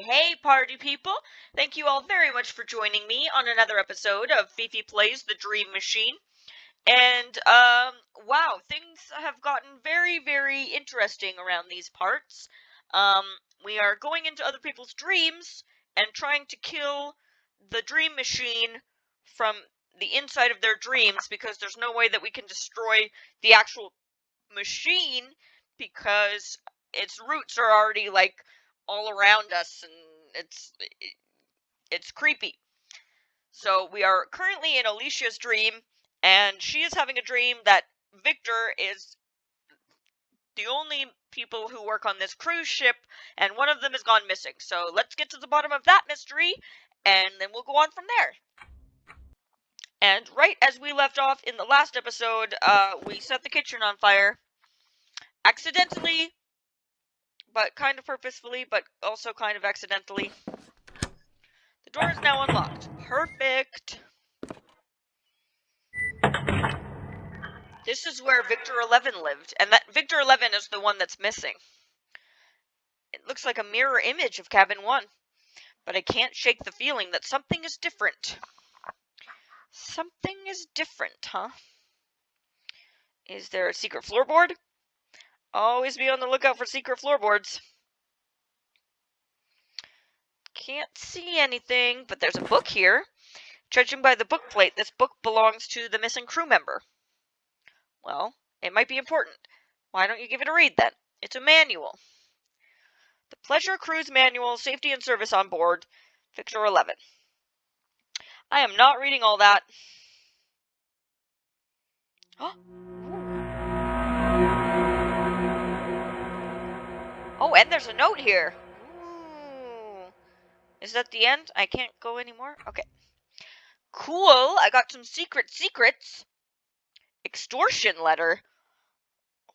Hey, party people! Thank you all very much for joining me on another episode of Fifi Plays the Dream Machine. And, wow, things have gotten very, very interesting around these parts. We are going into other people's dreams and trying to kill the dream machine from the inside of their dreams because there's no way that we can destroy the actual machine because its roots are already like all around us and it's creepy. So we are currently in Alicia's dream and she is having a dream that Victor is the only people who work on this cruise ship and one of them has gone missing. So let's get to the bottom of that mystery and then we'll go on from there. And right as we left off in the last episode, we set the kitchen on fire accidentally, but kind of purposefully, but also kind of accidentally. The door is now unlocked. Perfect. This is where Victor 11 lived, and that Victor 11 is the one that's missing. It looks like a mirror image of Cabin 1, but I can't shake the feeling that something is different. Something is different, huh? Is there a secret floorboard? Always be on the lookout for secret floorboards. Can't see anything, but there's a book here. Judging by the book plate, this book belongs to the missing crew member. Well, it might be important. Why don't you give it a read then? It's a manual. The Pleasure Cruise Manual, Safety and Service on Board, Victor 11. I am not reading all that. Oh, and there's a note here. Ooh. Is that the end? I can't go anymore? Okay. Cool. I got some secrets. Extortion letter.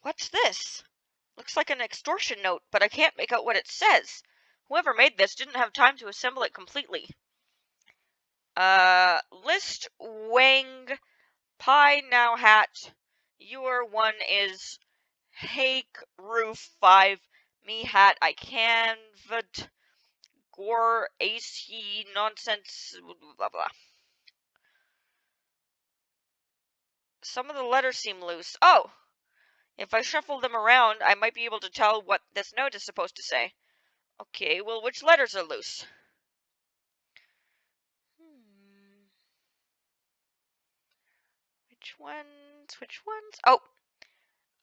What's this? Looks like an extortion note, but I can't make out what it says. Whoever made this didn't have time to assemble it completely. List Wang Pi Now Hat. Your one is Hake Roof 5. Me Hat I Canvad. Gore AC Nonsense. Blah blah. Some of the letters seem loose. Oh! If I shuffle them around, I might be able to tell what this note is supposed to say. Okay, well, which letters are loose? Which ones?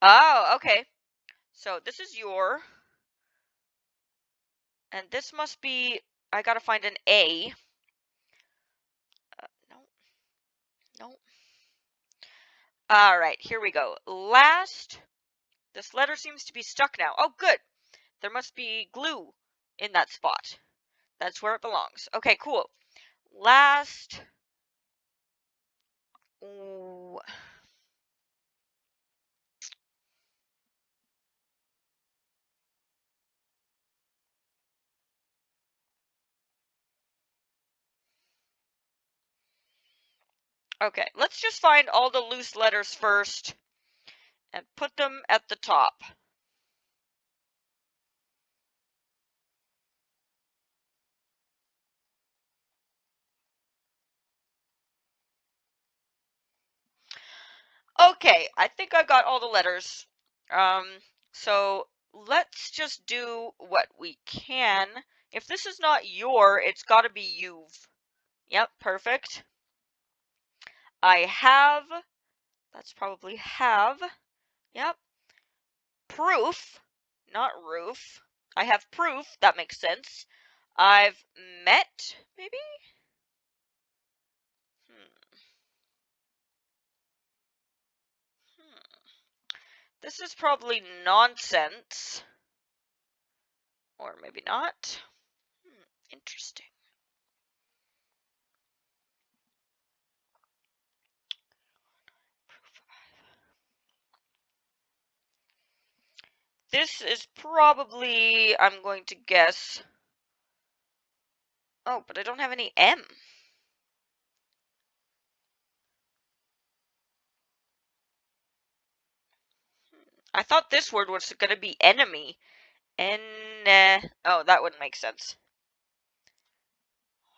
Oh, okay. So this is your, and this must be, I gotta find an A. No. Alright, here we go. Last, this letter seems to be stuck now. Oh, good. There must be glue in that spot. That's where it belongs. Okay, cool. Last, ooh. Okay, let's just find all the loose letters first and put them at the top. Okay, I think I got all the letters. So let's just do what we can. If this is not your, it's gotta be you've. Yep, perfect. I have, that's probably have. Yep. Proof, not roof. I have proof, that makes sense. I've met, maybe? This is probably nonsense. Or maybe not. Interesting. This is probably, I'm going to guess. Oh, but I don't have any M. I thought this word was going to be enemy. Oh, that wouldn't make sense.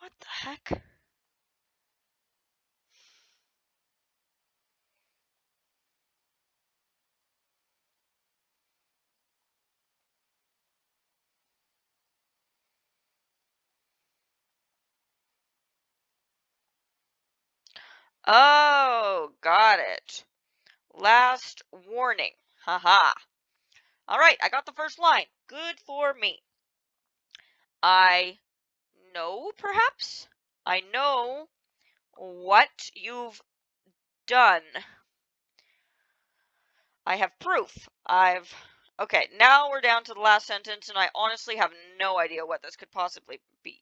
What the heck? Oh, got it. Last warning. Haha. Alright, I got the first line. Good for me. I know, perhaps? I know what you've done. I have proof. Okay, now we're down to the last sentence, and I honestly have no idea what this could possibly be.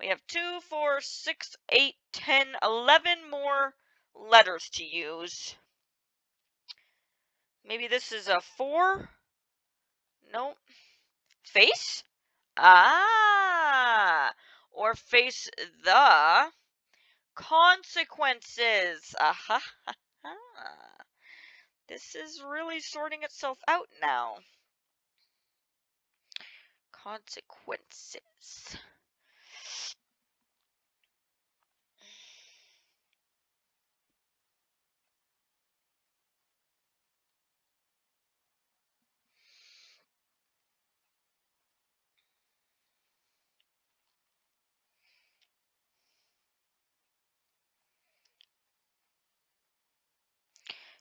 We have 2, 4, 6, 8, 10, 11 more letters to use. Maybe this is a 4? Nope. Face? Ah! Or face the consequences. Aha. This is really sorting itself out now. Consequences.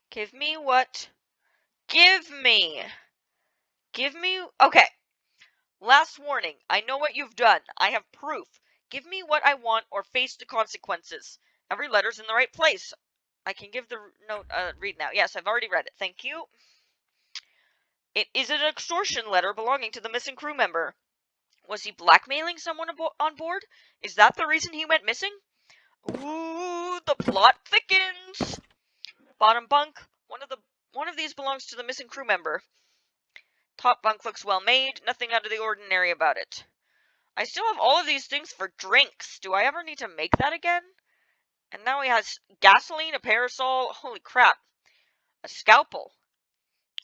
Give me what? Give me. Give me. Okay. Last warning. I know what you've done. I have proof. Give me what I want or face the consequences. Every letter's in the right place. I can give the note read now. Yes, I've already read it. Thank you. It is an extortion letter belonging to the missing crew member. Was he blackmailing someone on board? Is that the reason he went missing? Ooh, the plot thickens. Bottom bunk. One of these belongs to the missing crew member. Top bunk looks well made. Nothing out of the ordinary about it. I still have all of these things for drinks. Do I ever need to make that again? And now he has gasoline, a parasol. Holy crap. A scalpel.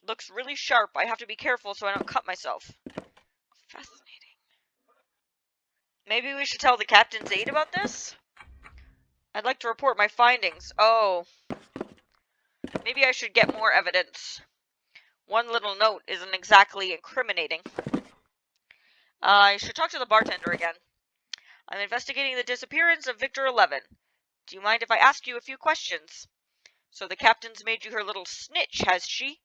Looks really sharp. I have to be careful so I don't cut myself. Fascinating. Maybe we should tell the captain's aide about this? I'd like to report my findings. Oh. Maybe I should get more evidence. One little note isn't exactly incriminating. I should talk to the bartender again. I'm investigating the disappearance of Victor 11. Do you mind if I ask you a few questions? So the captain's made you her little snitch, has she?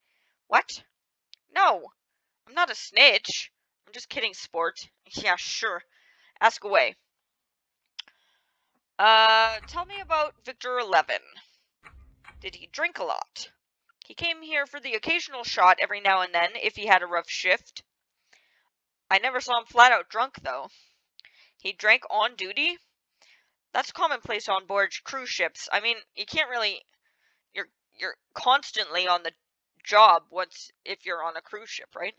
What? No, I'm not a snitch. I'm just kidding, sport. Yeah, sure. Ask away. Tell me about Victor 11. Did he drink a lot? He came here for the occasional shot every now and then, if he had a rough shift. I never saw him flat out drunk, though. He drank on duty? That's commonplace on board cruise ships. I mean, you can't really... You're constantly on the job if you're on a cruise ship, right?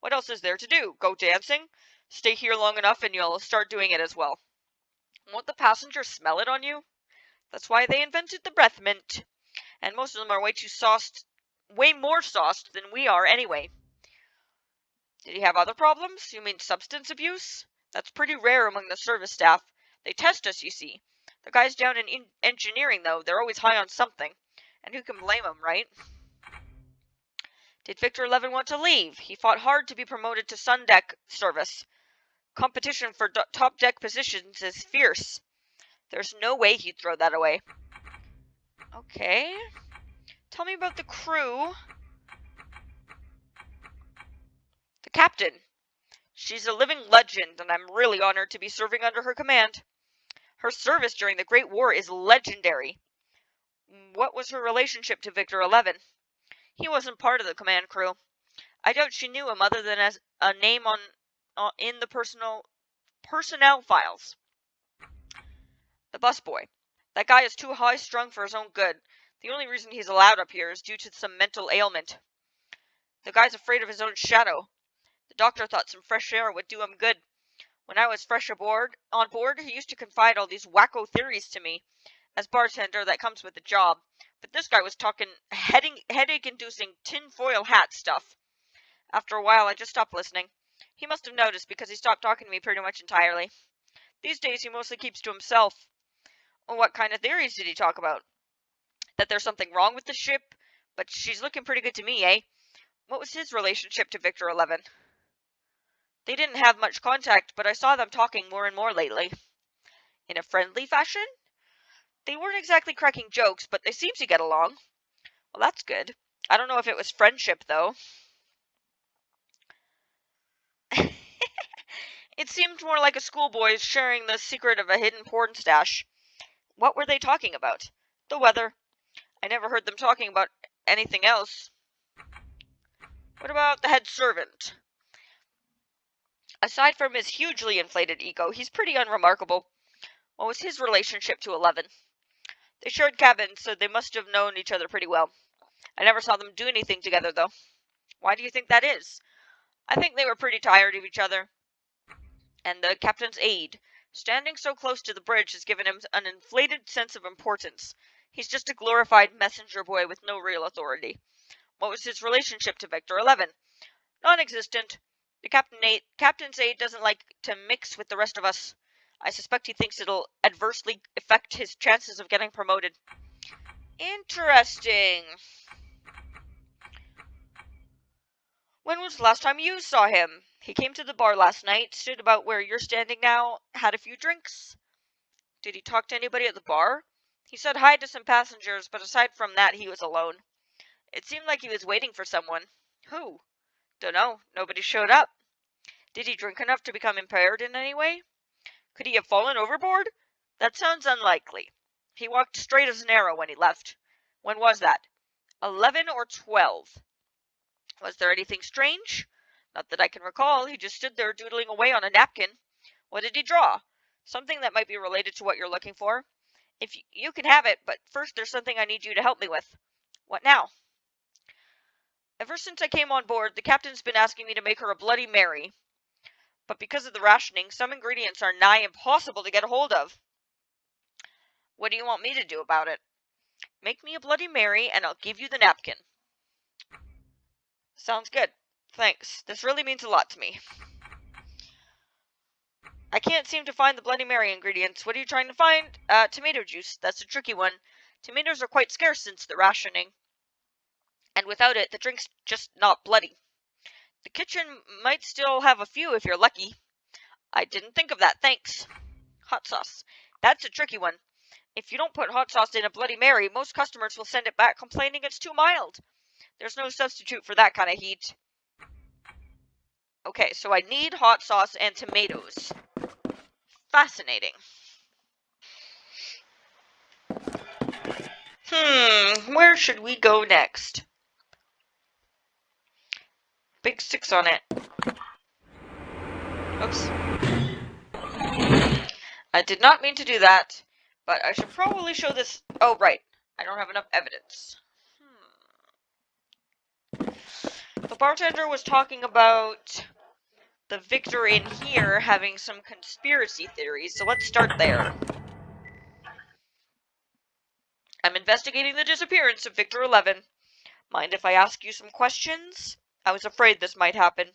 What else is there to do? Go dancing? Stay here long enough and you'll start doing it as well. Won't the passengers smell it on you? That's why they invented the breath mint. And most of them are way more sauced than we are anyway. Did he have other problems? You mean substance abuse? That's pretty rare among the service staff. They test us, you see. The guys down in engineering, though, they're always high on something. And who can blame them, right? Did Victor 11 want to leave? He fought hard to be promoted to sun deck service. Competition for top deck positions is fierce. There's no way he'd throw that away. Okay. Tell me about the crew. The captain. She's a living legend, and I'm really honored to be serving under her command. Her service during the Great War is legendary. What was her relationship to Victor 11? He wasn't part of the command crew. I doubt she knew him other than as a name in the personnel files. The busboy. That guy is too high-strung for his own good. The only reason he's allowed up here is due to some mental ailment. The guy's afraid of his own shadow. The doctor thought some fresh air would do him good. When I was fresh on board, he used to confide all these wacko theories to me. As bartender, that comes with the job. But this guy was talking headache-inducing tinfoil hat stuff. After a while, I just stopped listening. He must have noticed because he stopped talking to me pretty much entirely. These days he mostly keeps to himself. What kind of theories did he talk about? That there's something wrong with the ship, but she's looking pretty good to me, eh? What was his relationship to Victor 11? They didn't have much contact, but I saw them talking more and more lately. In a friendly fashion? They weren't exactly cracking jokes, but they seemed to get along. Well, that's good. I don't know if it was friendship, though. It seemed more like a schoolboy's sharing the secret of a hidden porn stash. What were they talking about? The weather. I never heard them talking about anything else. What about the head servant? Aside from his hugely inflated ego, he's pretty unremarkable. What was his relationship to 11? They shared cabins, so they must have known each other pretty well. I never saw them do anything together, though. Why do you think that is? I think they were pretty tired of each other. And the captain's aide. Standing so close to the bridge has given him an inflated sense of importance. He's just a glorified messenger boy with no real authority. What was his relationship to Victor 11? Non-existent. The captain's aide doesn't like to mix with the rest of us. I suspect he thinks it'll adversely affect his chances of getting promoted. Interesting. When was the last time you saw him? He came to the bar last night, stood about where you're standing now, had a few drinks. Did he talk to anybody at the bar? He said hi to some passengers, but aside from that, he was alone. It seemed like he was waiting for someone. Who? Dunno. Nobody showed up. Did he drink enough to become impaired in any way? Could he have fallen overboard? That sounds unlikely. He walked straight as an arrow when he left. When was that? 11 or 12. Was there anything strange? Not that I can recall. He just stood there doodling away on a napkin. What did he draw? Something that might be related to what you're looking for. If you can have it, but first there's something I need you to help me with. What now? Ever since I came on board, the captain's been asking me to make her a Bloody Mary. But because of the rationing, some ingredients are nigh impossible to get a hold of. What do you want me to do about it? Make me a Bloody Mary, and I'll give you the napkin. Sounds good. Thanks. This really means a lot to me. I can't seem to find the Bloody Mary ingredients. What are you trying to find? Tomato juice. That's a tricky one. Tomatoes are quite scarce since the rationing. And without it, the drink's just not bloody. The kitchen might still have a few if you're lucky. I didn't think of that, thanks. Hot sauce. That's a tricky one. If you don't put hot sauce in a Bloody Mary, most customers will send it back complaining it's too mild. There's no substitute for that kind of heat. Okay, so I need hot sauce and tomatoes. Fascinating. Where should we go next? Big 6 on it. Oops. I did not mean to do that, but I should probably show this. Oh, right. I don't have enough evidence. The bartender was talking about the Victor in here having some conspiracy theories, so let's start there. I'm investigating the disappearance of Victor 11. Mind if I ask you some questions? I was afraid this might happen.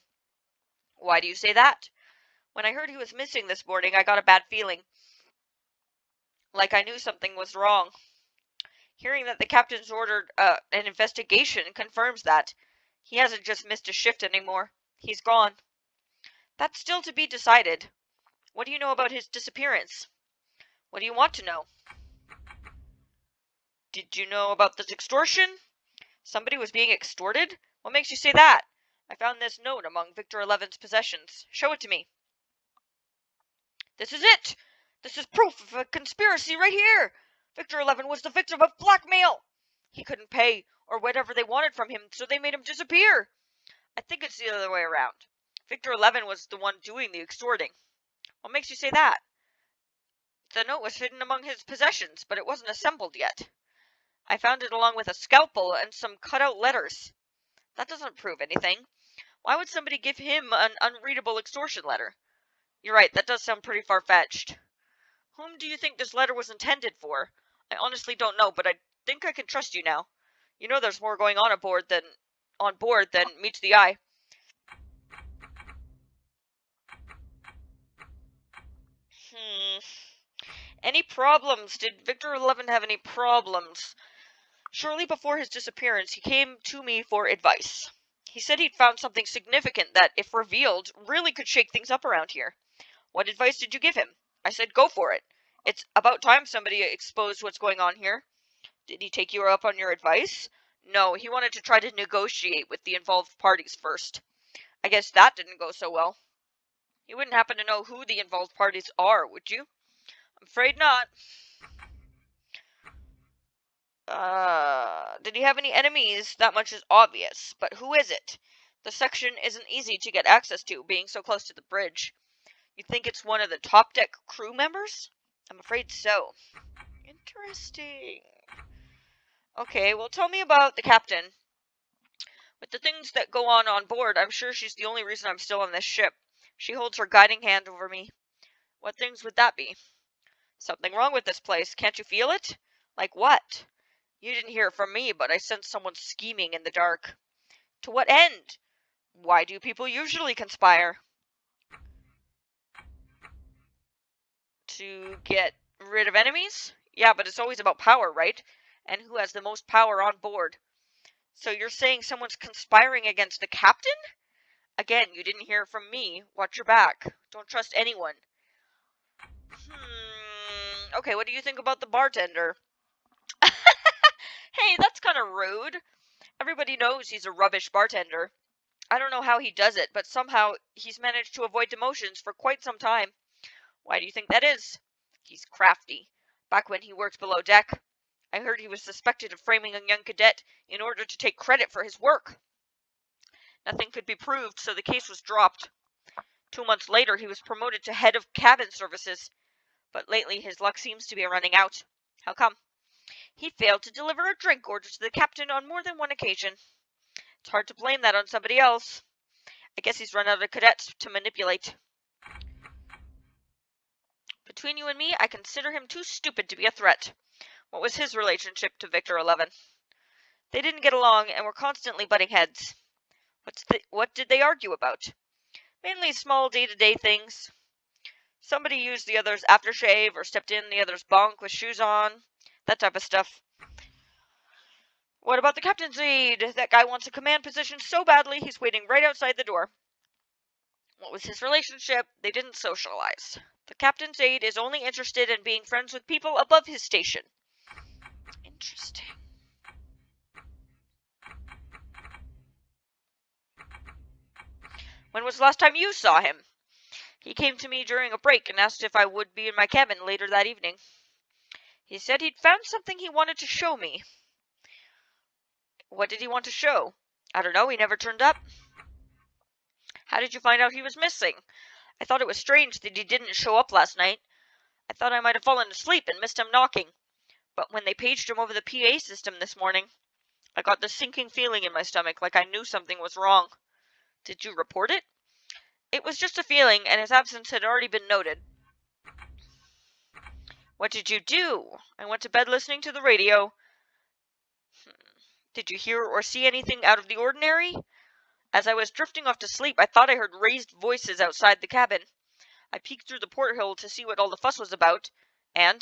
Why do you say that? When I heard he was missing this morning, I got a bad feeling. Like I knew something was wrong. Hearing that the captain's ordered an investigation confirms that. He hasn't just missed a shift anymore. He's gone. That's still to be decided. What do you know about his disappearance? What do you want to know? Did you know about this extortion? Somebody was being extorted? What makes you say that? I found this note among Victor 11's possessions. Show it to me. This is it! This is proof of a conspiracy right here! Victor 11 was the victim of blackmail! He couldn't pay, or whatever they wanted from him, so they made him disappear! I think it's the other way around. Victor 11 was the one doing the extorting. What makes you say that? The note was hidden among his possessions, but it wasn't assembled yet. I found it along with a scalpel and some cut-out letters. That doesn't prove anything. Why would somebody give him an unreadable extortion letter? You're right, that does sound pretty far-fetched. Whom do you think this letter was intended for? I honestly don't know, but I think I can trust you now. You know there's more going on board than meets the eye. Any problems? Did Victor 11 have any problems? Shortly before his disappearance, he came to me for advice. He said he'd found something significant that, if revealed, really could shake things up around here. What advice did you give him? I said, go for it. It's about time somebody exposed what's going on here. Did he take you up on your advice? No, he wanted to try to negotiate with the involved parties first. I guess that didn't go so well. You wouldn't happen to know who the involved parties are, would you? I'm afraid not. Did he have any enemies? That much is obvious, but who is it? The section isn't easy to get access to, being so close to the bridge. You think it's one of the top deck crew members? I'm afraid so. Interesting. Okay, well, tell me about the captain. With the things that go on board, I'm sure she's the only reason I'm still on this ship. She holds her guiding hand over me. What things would that be? Something wrong with this place. Can't you feel it? Like what? You didn't hear it from me, but I sensed someone scheming in the dark. To what end? Why do people usually conspire? To get rid of enemies? Yeah, but it's always about power, right? And who has the most power on board? So you're saying someone's conspiring against the captain? Again, you didn't hear from me. Watch your back. Don't trust anyone. Okay, what do you think about the bartender? Hey, that's kind of rude. Everybody knows he's a rubbish bartender. I don't know how he does it, but somehow he's managed to avoid demotions for quite some time. Why do you think that is? He's crafty. Back when he worked below deck, I heard he was suspected of framing a young cadet in order to take credit for his work. Nothing could be proved, so the case was dropped. 2 months later, he was promoted to head of cabin services, but lately his luck seems to be running out. How come? He failed to deliver a drink order to the captain on more than one occasion. It's hard to blame that on somebody else. I guess he's run out of cadets to manipulate. Between you and me, I consider him too stupid to be a threat. What was his relationship to Victor 11? They didn't get along and were constantly butting heads. What did they argue about? Mainly small day-to-day things. Somebody used the other's aftershave or stepped in the other's bunk with shoes on. That type of stuff. What about the captain's aide? That guy wants a command position so badly he's waiting right outside the door. What was his relationship? They didn't socialize. The captain's aide is only interested in being friends with people above his station. Interesting. When was the last time you saw him? He came to me during a break and asked if I would be in my cabin later that evening. He said he'd found something he wanted to show me. What did he want to show? I don't know, he never turned up. How did you find out he was missing? I thought it was strange that he didn't show up last night. I thought I might have fallen asleep and missed him knocking. But when they paged him over the PA system this morning, I got this sinking feeling in my stomach, like I knew something was wrong. Did you report it? It was just a feeling, and his absence had already been noted. What did you do? I went to bed listening to the radio. Did you hear or see anything out of the ordinary? As I was drifting off to sleep, I thought I heard raised voices outside the cabin. I peeked through the porthole to see what all the fuss was about, and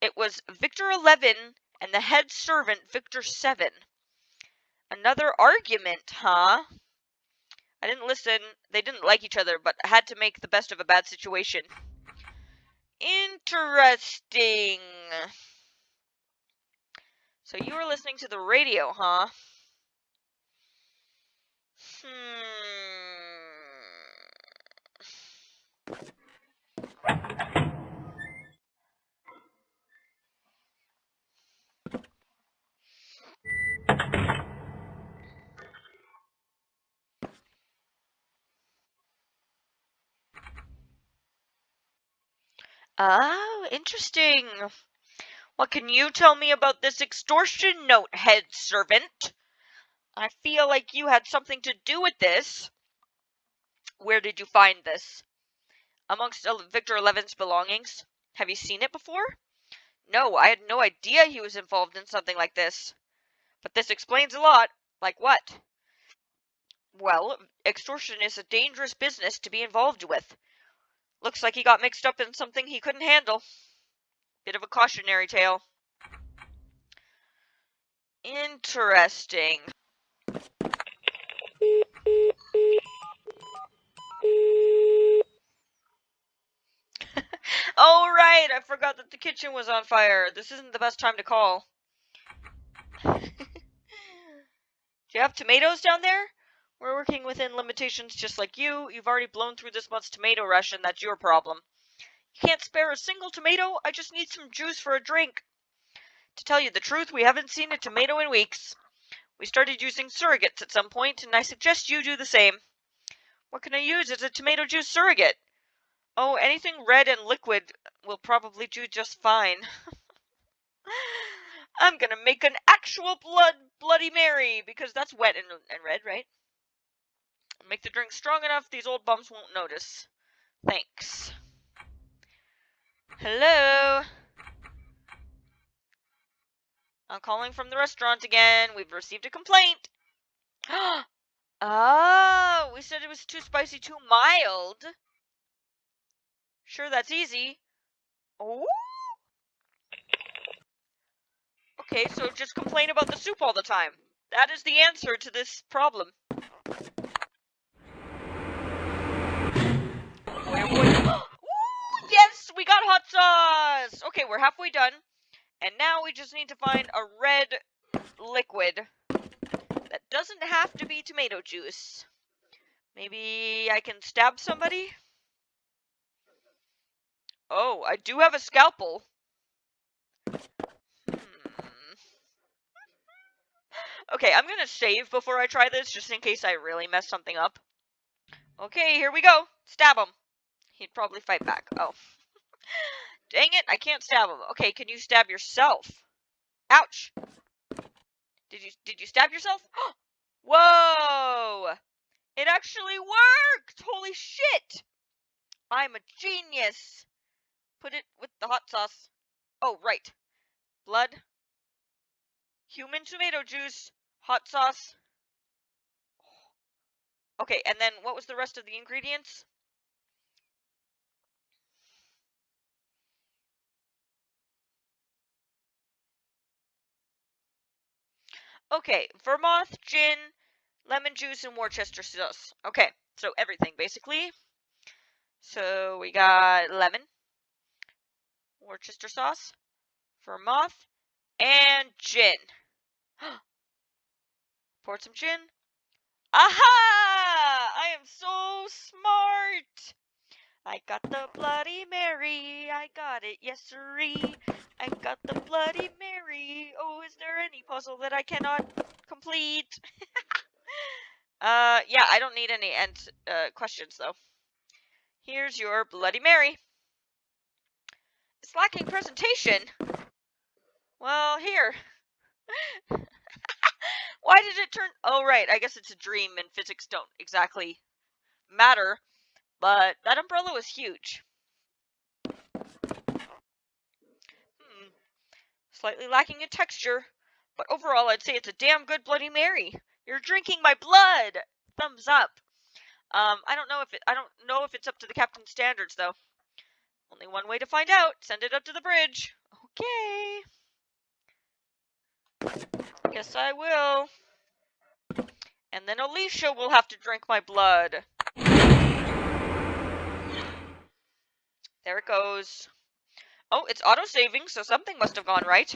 it was Victor 11 and the head servant, Victor 7. Another argument, huh? I didn't listen. They didn't like each other, but I had to make the best of a bad situation. Interesting. So you were listening to the radio, huh? Oh, interesting. What can you tell me about this extortion note, head servant? I feel like you had something to do with this. Where did you find this? Amongst Victor 11's belongings. Have you seen it before? No, I had no idea he was involved in something like this. But this explains a lot. Like what? Well, extortion is a dangerous business to be involved with. Looks like he got mixed up in something he couldn't handle. Bit of a cautionary tale. Interesting. Oh, right, I forgot that the kitchen was on fire. This isn't the best time to call. Do you have tomatoes down there? We're working within limitations just like you. You've already blown through this month's tomato ration. That's your problem. You can't spare a single tomato? I just need some juice for a drink. To tell you the truth, we haven't seen a tomato in weeks. We started using surrogates at some point, and I suggest you do the same. What can I use as a tomato juice surrogate? Oh, anything red and liquid will probably do just fine. I'm gonna make an actual Bloody Mary, because that's wet and red, right? Make the drink strong enough these old bums won't notice. Thanks. Hello? I'm calling from the restaurant again. We've received a complaint. Oh, we said it was too spicy, too mild. Sure, that's easy. Oh? Okay, so just complain about the soup all the time. That is the answer to this problem. Ooh, yes, we got hot sauce! Okay, we're halfway done. And now we just need to find a red liquid that doesn't have to be tomato juice. Maybe I can stab somebody? Oh, I do have a scalpel. Okay, I'm gonna save before I try this, just in case I really mess something up. Okay, here we go. Stab him. He'd probably fight back. Oh. Dang it, I can't stab him. Okay, can you stab yourself? Ouch. Did you stab yourself? Whoa! It actually worked! Holy shit! I'm a genius. Put it with the hot sauce. Oh, right. Blood. Human tomato juice. Hot sauce. Okay, and then what was the rest of the ingredients? Okay, Vermouth, gin, lemon juice, and Worcester sauce. Okay, so everything, basically. So we got lemon, Worcester sauce, Vermouth, and gin. Poured some gin. Aha! I am so smart! I got the Bloody Mary. I got it, yes sirree. I got the Bloody Mary. Oh, is there any puzzle that I cannot complete? Yeah, I don't need any questions though. Here's your Bloody Mary. It's lacking presentation. Well, here. Why did it turn... Oh, right, I guess it's a dream and physics don't exactly matter. But that umbrella was huge. Slightly lacking in texture. But overall, I'd say it's a damn good Bloody Mary. You're drinking my blood! Thumbs up. I don't know if it's up to the captain's standards, though. Only one way to find out. Send it up to the bridge. Okay. Yes, I will. And then Alicia will have to drink my blood. There it goes. Oh, it's auto-saving, so something must have gone right.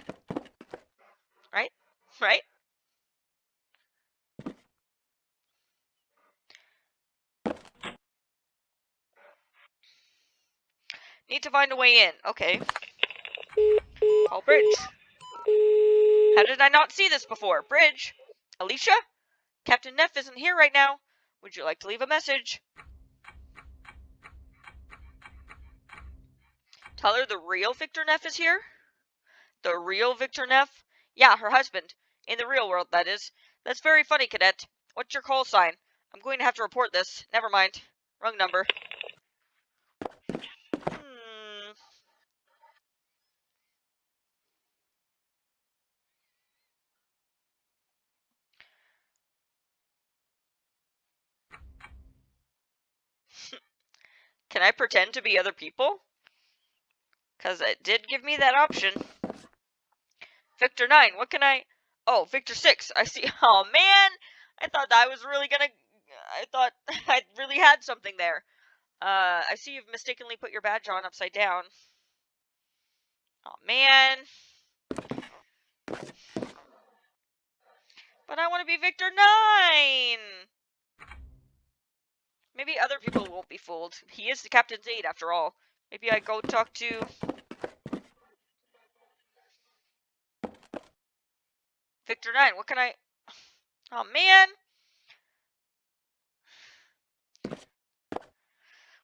Right? Right? Need to find a way in. Okay. Call bridge. How did I not see this before? Bridge? Alicia? Captain Neff isn't here right now. Would you like to leave a message? Tell her the real Victor Neff is here? The real Victor Neff? Yeah, her husband. In the real world, that is. That's very funny, cadet. What's your call sign? I'm going to have to report this. Never mind. Wrong number. Can I pretend to be other people? Because it did give me that option. Victor 9, what can I... Oh, Victor 6, I see. Oh, man! I thought I was really gonna... I thought I really had something there. I see you've mistakenly put your badge on upside down. Oh, man. But I want to be Victor 9! Maybe other people won't be fooled. He is the captain's aide, after all. Maybe I go talk to... Victor 9, what can I... Oh, man!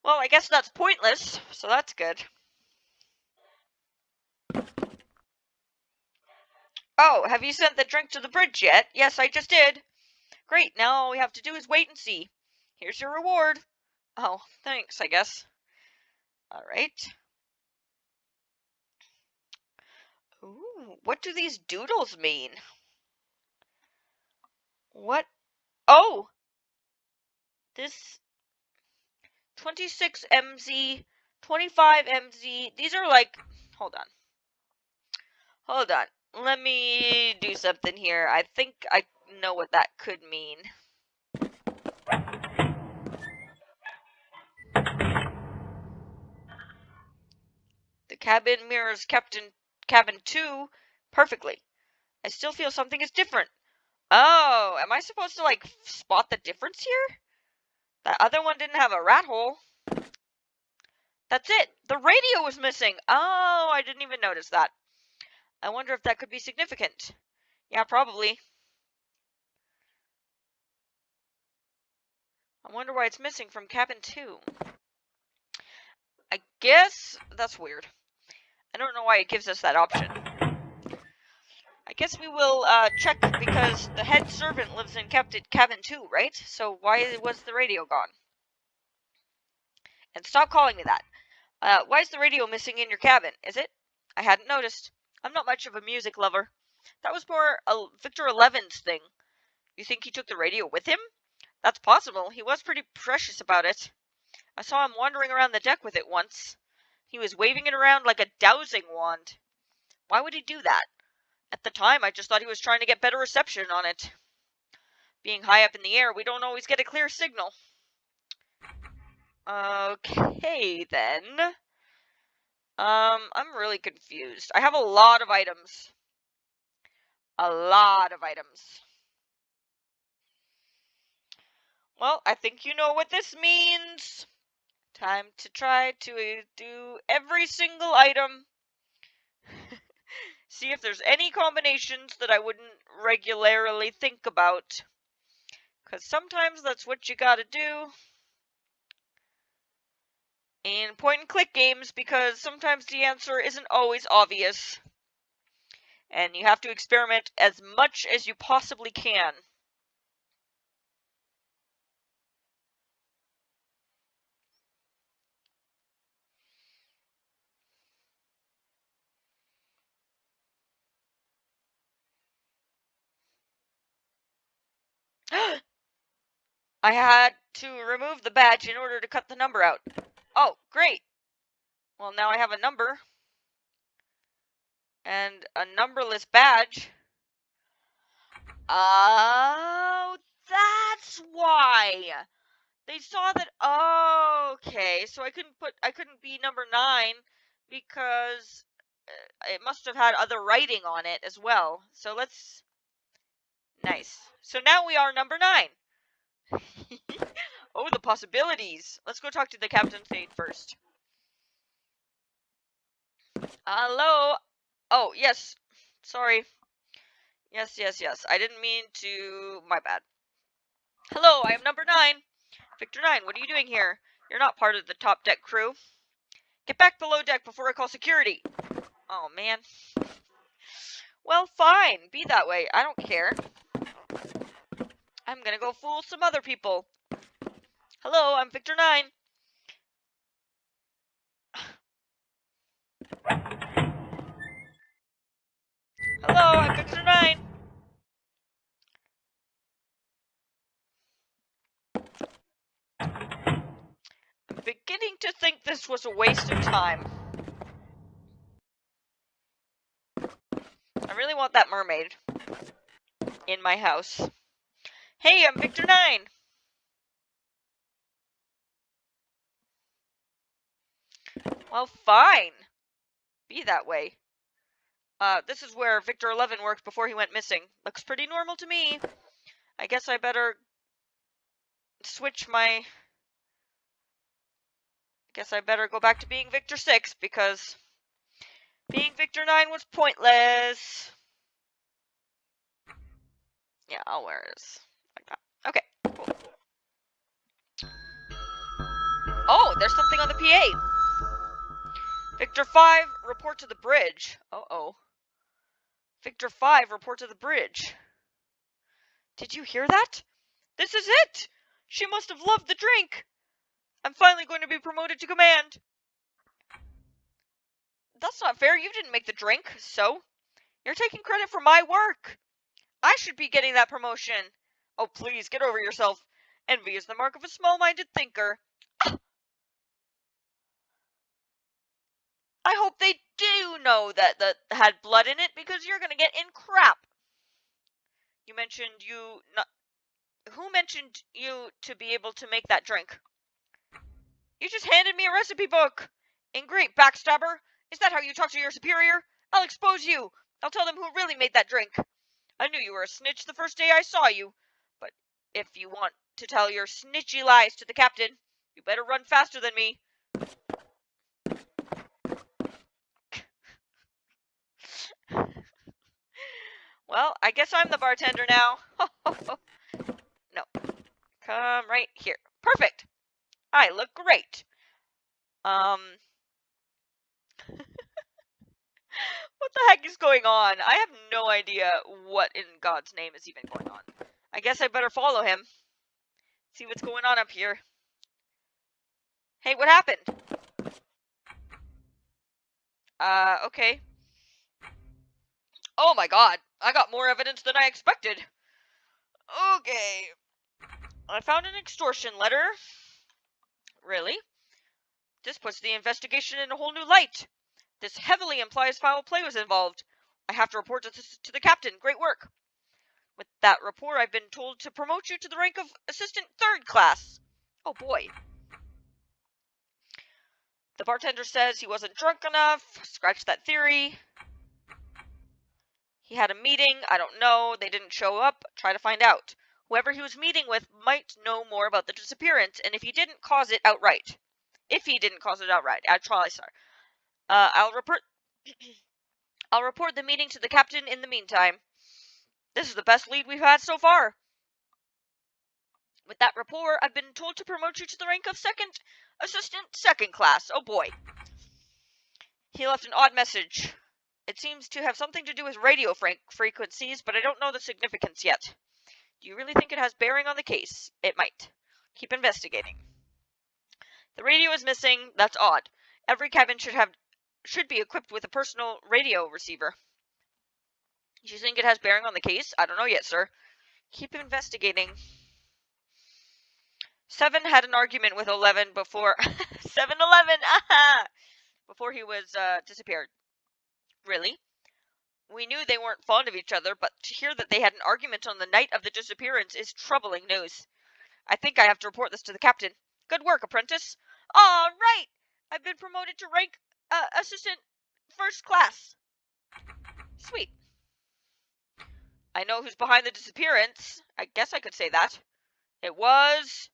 Well, I guess that's pointless, so that's good. Oh, have you sent the drink to the bridge yet? Yes, I just did. Great, now all we have to do is wait and see. Here's your reward. Oh, thanks, I guess. Alright. Ooh, what do these doodles mean? What? Oh! This 26 MZ, 25 MZ, these are like... Hold on. Hold on. Let me do something here. I think I know what that could mean. The cabin mirrors cabin 2 perfectly. I still feel something is different. Oh, am I supposed to, like, spot the difference here? That other one didn't have a rat hole. That's it. The radio was missing. Oh, I didn't even notice that. I wonder if that could be significant. Yeah, probably. I wonder why it's missing from cabin 2. I guess that's weird. I don't know why it gives us that option. I guess we will check because the head servant lives in cabin 2, right? So why was the radio gone? And stop calling me that. Why is the radio missing in your cabin? Is it? I hadn't noticed. I'm not much of a music lover. That was more Victor 11's thing. You think he took the radio with him? That's possible. He was pretty precious about it. I saw him wandering around the deck with it once. He was waving it around like a dowsing wand. Why would he do that? At the time, I just thought he was trying to get better reception on it. Being high up in the air, we don't always get a clear signal. Okay, then. I'm really confused. I have a lot of items. A lot of items. Well, I think you know what this means. Time to try to do every single item. See if there's any combinations that I wouldn't regularly think about. Because sometimes that's what you gotta do in point-and-click games, because sometimes the answer isn't always obvious. And you have to experiment as much as you possibly can. I had to remove the badge in order to cut the number out. Oh, great. Well, now I have a number. And a numberless badge. Oh, that's why. They saw that. Oh, okay. So I couldn't be number 9 because it must have had other writing on it as well. So let's... Nice. So now we are number 9. Oh, the possibilities. Let's go talk to the captain's aide first. Hello? Oh, yes. Sorry. Yes. I didn't mean to... My bad. Hello, I am number 9. Victor 9, what are you doing here? You're not part of the top deck crew. Get back below deck before I call security. Oh, man. Well, fine. Be that way. I don't care. I'm gonna go fool some other people. Hello, I'm Victor 9. Hello, I'm Victor 9. I'm beginning to think this was a waste of time. I really want that mermaid in my house. Hey, I'm Victor 9. Well, fine. Be that way. This is where Victor 11 worked before he went missing. Looks pretty normal to me. I guess I better switch my... Guess I better go back to being Victor 6, because being Victor 9 was pointless. Yeah, I'll wear this like that. Okay, cool. Oh, there's something on the PA. Victor 5, report to the bridge. Uh-oh. Victor 5, report to the bridge. Did you hear that? This is it! She must have loved the drink! I'm finally going to be promoted to command. That's not fair. You didn't make the drink, so you're taking credit for my work. I should be getting that promotion. Oh, please, get over yourself. Envy is the mark of a small-minded thinker. I hope they do know that had blood in it, because you're gonna get in crap. You mentioned you not... Who mentioned you to be able to make that drink? You just handed me a recipe book. Ingrate, backstabber. Is that how you talk to your superior? I'll expose you. I'll tell them who really made that drink. I knew you were a snitch the first day I saw you. But if you want to tell your snitchy lies to the captain, you better run faster than me. Well, I guess I'm the bartender now. No. Come right here. Perfect. I look great. What the heck is going on? I have no idea what in God's name is even going on. I guess I better follow him. See what's going on up here. Hey, what happened? Okay. Oh my god, I got more evidence than I expected. Okay. I found an extortion letter. Really? This puts the investigation in a whole new light. This heavily implies foul play was involved. I have to report this to the captain. Great work. With that report, I've been told to promote you to the rank of Assistant 3rd Class. Oh boy. The bartender says he wasn't drunk enough. Scratch that theory. He had a meeting. I don't know. They didn't show up. Try to find out. Whoever he was meeting with might know more about the disappearance, and if he didn't cause it outright. I'll try, sorry. I'll report the meeting to the captain in the meantime. This is the best lead we've had so far. With that rapport, I've been told to promote you to the rank of Assistant 2nd Class. Oh boy. He left an odd message. It seems to have something to do with radio frequencies, but I don't know the significance yet. Do you really think it has bearing on the case? It might. Keep investigating. The radio is missing. That's odd. Every cabin should be equipped with a personal radio receiver. Do you think it has bearing on the case? I don't know yet, sir. Keep investigating. 7 had an argument with 11 before... 7-11! Before he was disappeared. Really? We knew they weren't fond of each other, but to hear that they had an argument on the night of the disappearance is troubling news. I think I have to report this to the captain. Good work, apprentice. All right! I've been promoted to rank Assistant 1st Class. Sweet. I know who's behind the disappearance. I guess I could say that. It was...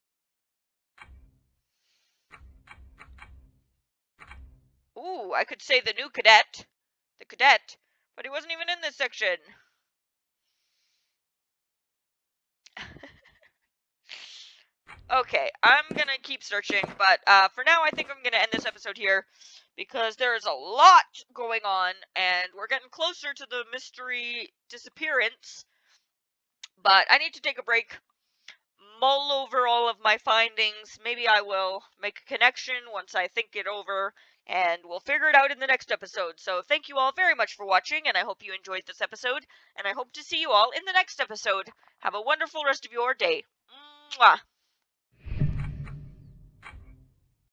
Ooh, I could say the new cadet. The cadet. But he wasn't even in this section. Okay, I'm gonna keep searching, but for now I think I'm gonna end this episode here, because there is a lot going on, and we're getting closer to the mystery disappearance, but I need to take a break, mull over all of my findings. Maybe I will make a connection once I think it over, and we'll figure it out in the next episode. So thank you all very much for watching, and I hope you enjoyed this episode, and I hope to see you all in the next episode. Have a wonderful rest of your day. Mwah!